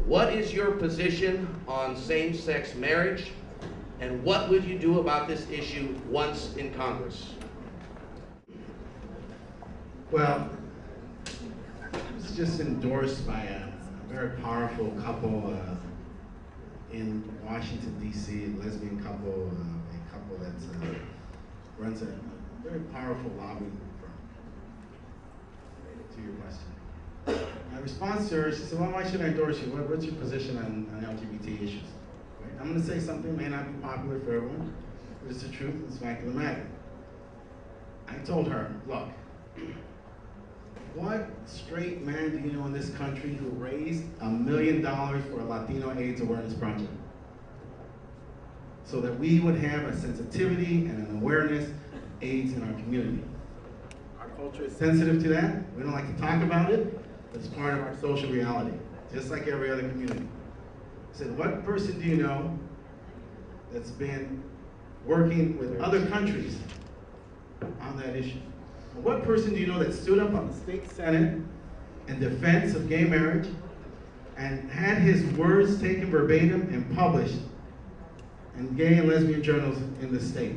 What is your position on same-sex marriage, and what would you do about this issue once in Congress? Well, it was just endorsed by a very powerful couple in Washington, D.C., a lesbian couple, a couple that runs a very powerful lobbying firm. To your question. My response to her, she said, well, why should I endorse you? What's your position on LGBT issues? Right? I'm going to say something may not be popular for everyone, but it's the truth, it's the fact of the matter. I told her, look, what straight man do you know in this country who raised $1 million for a Latino AIDS awareness project? So that we would have a sensitivity and an awareness of AIDS in our community. Our culture is sensitive to that. We don't like to talk about it, but it's part of our social reality, just like every other community. I said, what person do you know that's been working with other countries on that issue? What person do you know that stood up on the state senate in defense of gay marriage and had his words taken verbatim and published in gay and lesbian journals in the state?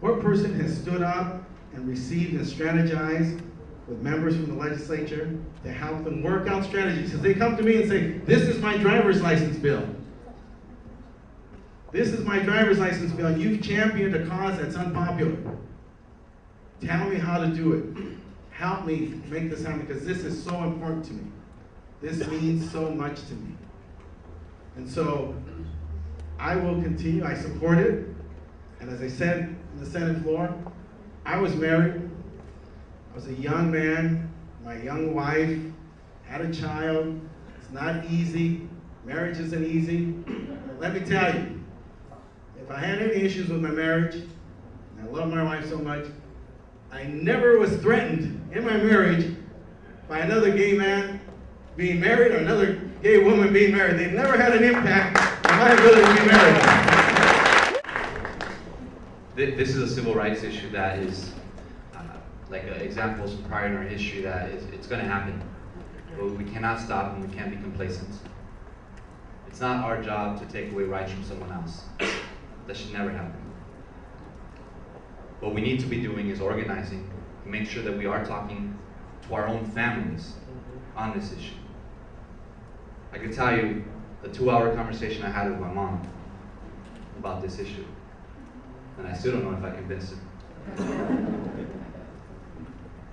What person has stood up and received and strategized with members from the legislature to help them work out strategies? Because they come to me and say, this is my driver's license bill. This is my driver's license bill, and you've championed a cause that's unpopular. Tell me how to do it. Help me make this happen, because this is so important to me. This means so much to me. And so I will continue, I support it. And as I said in the Senate floor, I was married. I was a young man, my young wife, had a child. It's not easy. Marriage isn't easy. But let me tell you, if I had any issues with my marriage, and I love my wife so much, I never was threatened in my marriage by another gay man being married or another gay woman being married. They've never had an impact on my ability to be married. This is a civil rights issue that is, like examples prior in our history, that it's going to happen. But we cannot stop and we can't be complacent. It's not our job to take away rights from someone else. That should never happen. What we need to be doing is organizing to make sure that we are talking to our own families on this issue. I can tell you the 2-hour conversation I had with my mom about this issue, and I still don't know if I convinced her.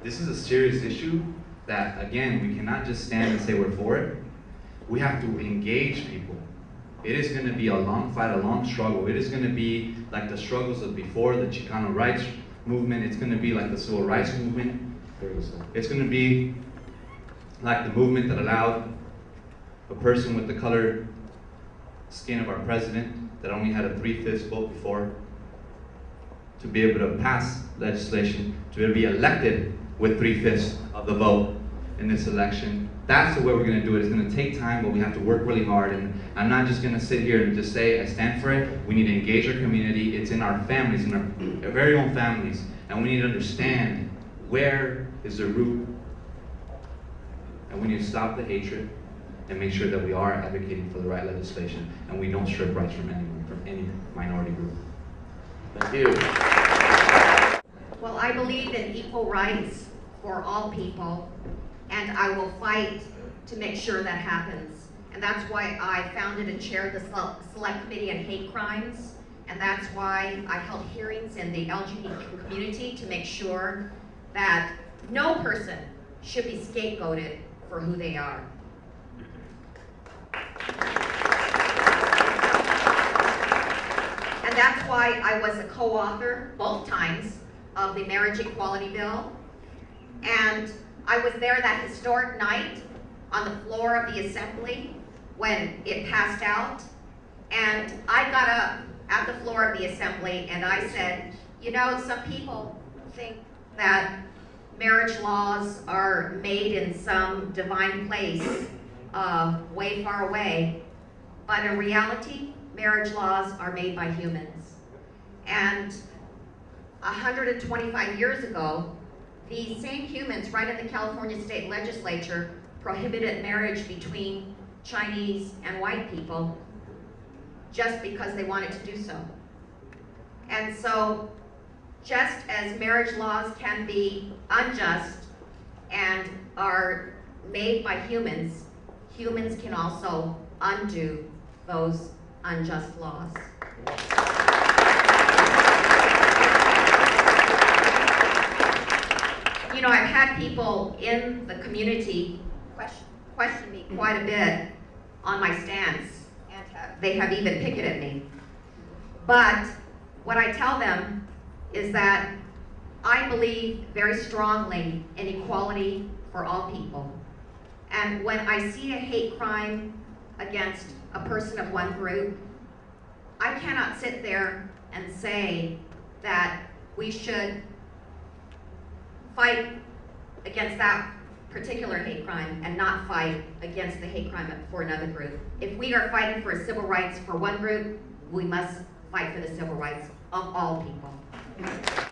This is a serious issue that, again, we cannot just stand and say we're for it. We have to engage people. It is going to be a long fight, a long struggle. It is going to be like the struggles of before, the Chicano rights movement. It's going to be like the civil rights movement. It's going to be like the movement that allowed a person with the colored skin of our president that only had a 3/5 vote before to be able to pass legislation, to be able to be elected with 3/5 of the vote in this election. That's the way we're going to do it. It's going to take time, but we have to work really hard. And I'm not just going to sit here and just say I stand for it. We need to engage our community. It's in our families, in our very own families. And we need to understand where is the root. And we need to stop the hatred and make sure that we are advocating for the right legislation and we don't strip rights from anyone, from any minority group. Thank you. Well, I believe in equal rights for all people, and I will fight to make sure that happens. And that's why I founded and chaired the Select Committee on Hate Crimes, and that's why I held hearings in the LGBT community to make sure that no person should be scapegoated for who they are. And that's why I was a co-author, both times, of the Marriage Equality Bill. And I was there that historic night on the floor of the Assembly when it passed out. And I got up at the floor of the Assembly and I said, you know, some people think that marriage laws are made in some divine place way far away. But in reality, marriage laws are made by humans. And 125 years ago, these same humans right in the California state legislature prohibited marriage between Chinese, and white people just because they wanted to do so. And so, just as marriage laws can be unjust and are made by humans, humans can also undo those unjust laws. You know, I've had people in the community question me quite a bit on my stance, and they have even picketed me. But what I tell them is that I believe very strongly in equality for all people. And when I see a hate crime against a person of one group, I cannot sit there and say that we should fight against that particular hate crime and not fight against the hate crime for another group. If we are fighting for civil rights for one group, we must fight for the civil rights of all people.